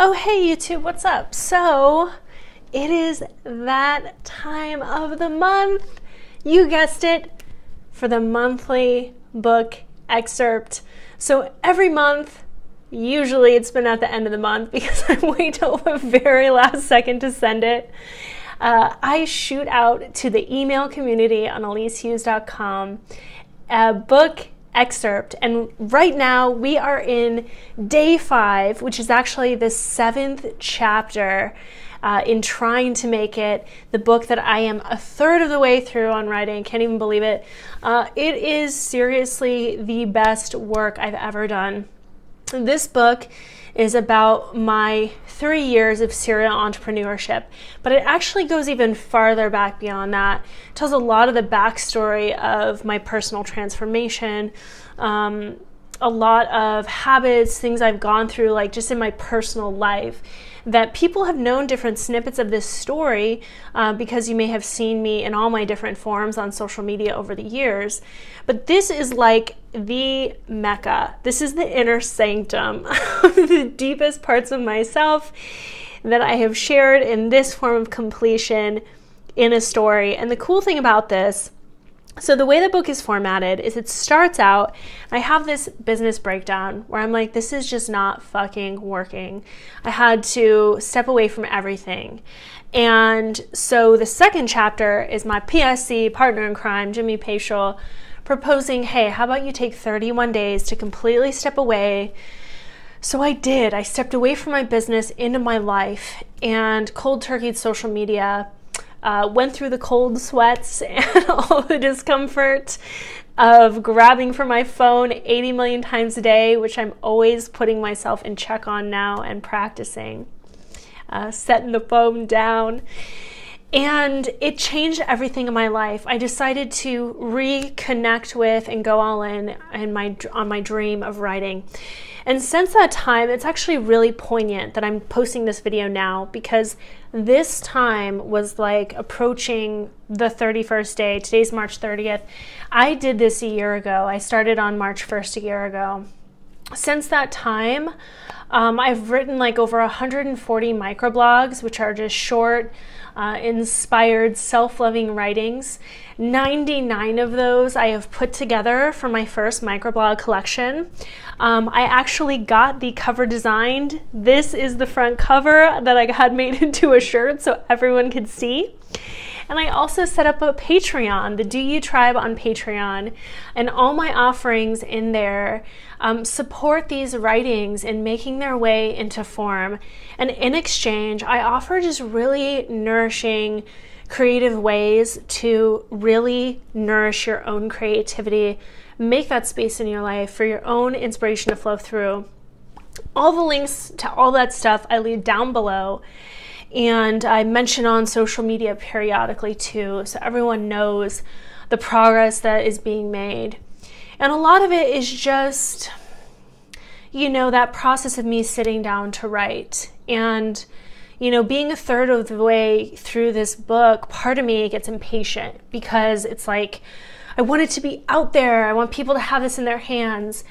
Oh, hey YouTube, what's up? So, it is that time of the month. You guessed it, for the monthly book excerpt. So every month, usually it's been at the end of the month because I wait till the very last second to send it. I shoot out to the email community on ELYSEHUGHES.com a book excerpt, and right now we are in day 5, which is actually the 7th chapter in trying to make it the book that I am a third of the way through on writing. Can't even believe it. It is seriously the best work I've ever done. This book is about my 3 years of serial entrepreneurship, but it actually goes even farther back beyond that. It tells a lot of the backstory of my personal transformation, a lot of habits, things I've gone through, like just in my personal life, that people have known different snippets of this story because you may have seen me in all my different forms on social media over the years. But this is like the Mecca. This is the inner sanctum of the deepest parts of myself that I have shared in this form of completion in a story. And the cool thing about this, so the way the book is formatted is it starts out, I have this business breakdown where I'm like, this is just not fucking working. I had to step away from everything. And so the second chapter is my PSC, partner in crime, Jimmy Paschal, proposing, hey, how about you take 31 days to completely step away? So I did. I stepped away from my business into my life and cold turkeyed social media. Went through the cold sweats and all the discomfort of grabbing for my phone 80 million times a day, which I'm always putting myself in check on now and practicing, setting the phone down. And it changed everything in my life. I decided to reconnect with and go all in on my dream of writing. And since that time, it's actually really poignant that I'm posting this video now, because this time was like approaching the 31st day. Today's March 30th. I did this a year ago. I started on March 1st a year ago. Since that time, I've written like over 140 microblogs, which are just short, inspired, self-loving writings. 99 of those I have put together for my first microblog collection. I actually got the cover designed. This is the front cover that I had made into a shirt so everyone could see. And I also set up a Patreon, the Do You Tribe on Patreon, and all my offerings in there support these writings in making their way into form. And in exchange, I offer just really nourishing, creative ways to really nourish your own creativity, make that space in your life for your own inspiration to flow through. All the links to all that stuff I leave down below. And I mention on social media periodically too, so everyone knows the progress that is being made. And a lot of it is just, you know, that process of me sitting down to write. And, you know, being a third of the way through this book, part of me gets impatient because it's like, I want it to be out there. I want people to have this in their hands.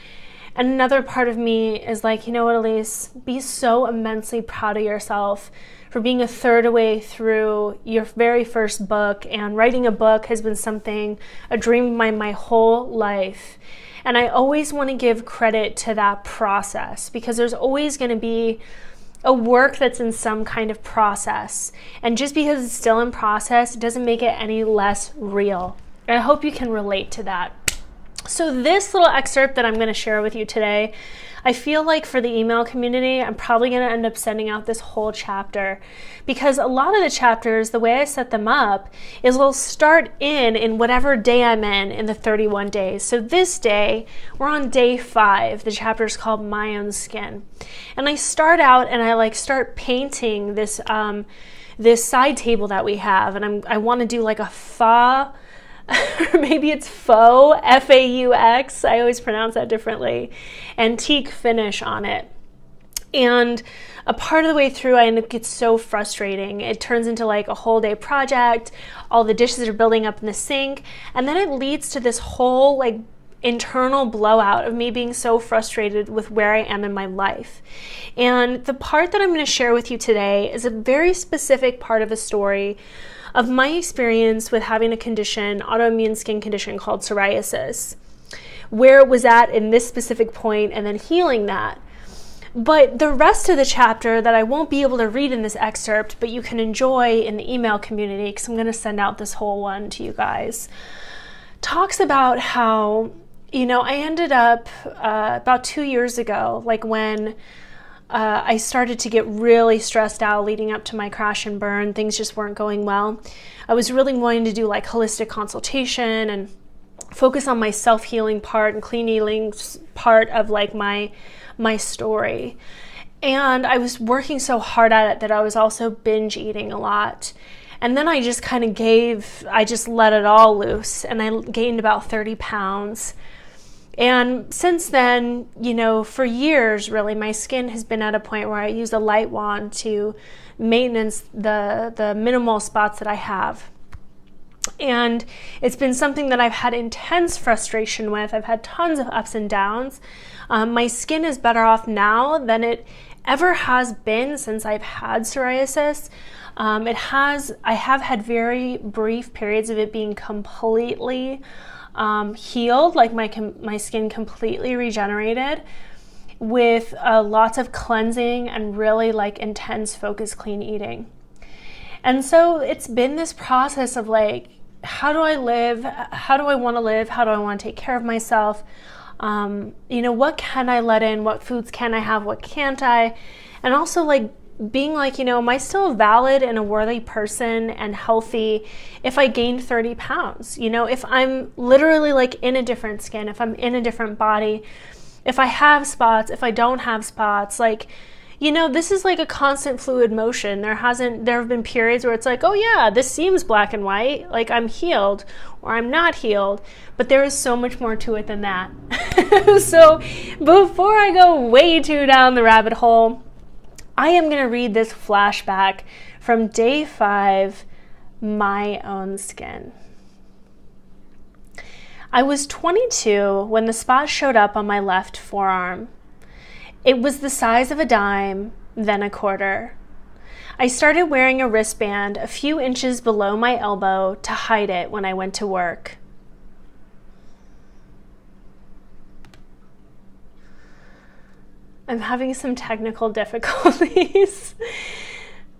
And another part of me is like, you know what, Elyse, be so immensely proud of yourself for being a third away through your very first book. And writing a book has been something, a dream of mine my whole life. And I always want to give credit to that process, because there's always going to be a work that's in some kind of process. And just because it's still in process doesn't make it any less real. And I hope you can relate to that. So this little excerpt that I'm going to share with you today, I feel like for the email community, I'm probably going to end up sending out this whole chapter, because a lot of the chapters, the way I set them up is we'll start in whatever day I'm in the 31 days. So this day, we're on day 5. The chapter is called My Own Skin. And I start out and I start painting this, this side table that we have. And I want to do like a fa, or maybe it's faux, F-A-U-X, I always pronounce that differently, antique finish on it. And a part of the way through, I end up gets so frustrating. It turns into like a whole day project. All the dishes are building up in the sink. And then it leads to this whole like internal blowout of me being so frustrated with where I am in my life. And the part that I'm going to share with you today is a very specific part of a story of my experience with having a condition, autoimmune skin condition called psoriasis, where it was at in this specific point and then healing that. But the rest of the chapter that I won't be able to read in this excerpt, but you can enjoy in the email community, because I'm going to send out this whole one to you guys, talks about how, I ended up about 2 years ago, like when I started to get really stressed out leading up to my crash and burn. Things just weren't going well. I was really wanting to do like holistic consultation and focus on my self-healing part and clean healing part of like my story. And I was working so hard at it that I was also binge eating a lot. And then I just I just let it all loose, and I gained about 30 pounds. And since then, for years, really, my skin has been at a point where I use a light wand to maintenance the minimal spots that I have. And it's been something that I've had intense frustration with. I've had tons of ups and downs. My skin is better off now than it ever has been since I've had psoriasis. I have had very brief periods of it being completely healed, like my skin completely regenerated, with lots of cleansing and really like intense focused clean eating. And so it's been this process of like, how do I live? How do I want to live? How do I want to take care of myself? What can I let in? What foods can I have? What can't I? And also like being like, am I still valid and a worthy person and healthy if I gained 30 pounds? If I'm literally like in a different skin, if I'm in a different body, if I have spots, if I don't have spots, like, this is like a constant fluid motion. There have been periods where it's like, oh yeah, this seems black and white, like I'm healed or I'm not healed, but there is so much more to it than that. So before I go way too down the rabbit hole, I am going to read this flashback from day 5, my own skin. I was 22 when the spot showed up on my left forearm. It was the size of a dime, then a quarter. I started wearing a wristband a few inches below my elbow to hide it when I went to work. I'm having some technical difficulties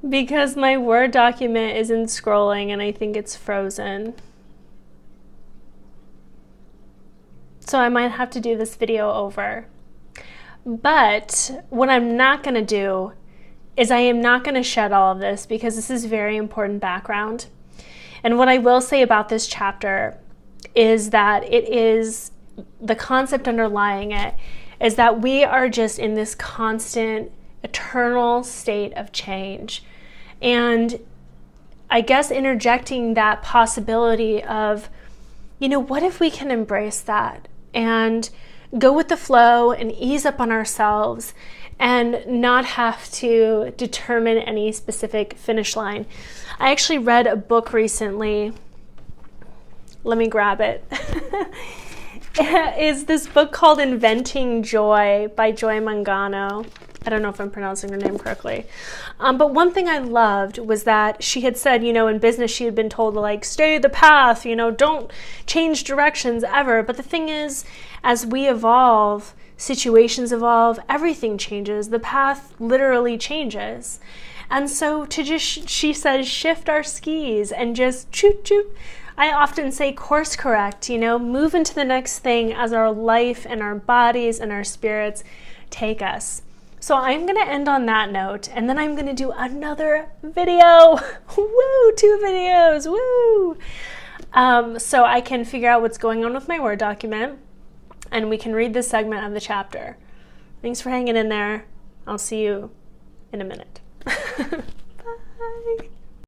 because my Word document isn't scrolling and I think it's frozen. So I might have to do this video over. But what I'm not going to do is I am not going to shed all of this because this is very important background. And what I will say about this chapter is that the concept underlying it is that we are just in this constant, eternal state of change. And I guess interjecting that possibility of, what if we can embrace that and go with the flow and ease up on ourselves and not have to determine any specific finish line. I actually read a book recently. Let me grab it. Is this book called Inventing Joy by Joy Mangano. I don't know if I'm pronouncing her name correctly. But one thing I loved was that she had said, in business she had been told to like, stay the path, don't change directions ever. But the thing is, as we evolve, situations evolve, everything changes. The path literally changes. And so she says, shift our skis and just choot choot. I often say course correct, move into the next thing as our life and our bodies and our spirits take us. So I'm going to end on that note, and then I'm going to do another video. Woo, 2 videos, woo! So I can figure out what's going on with my Word document, and we can read this segment of the chapter. Thanks for hanging in there. I'll see you in a minute.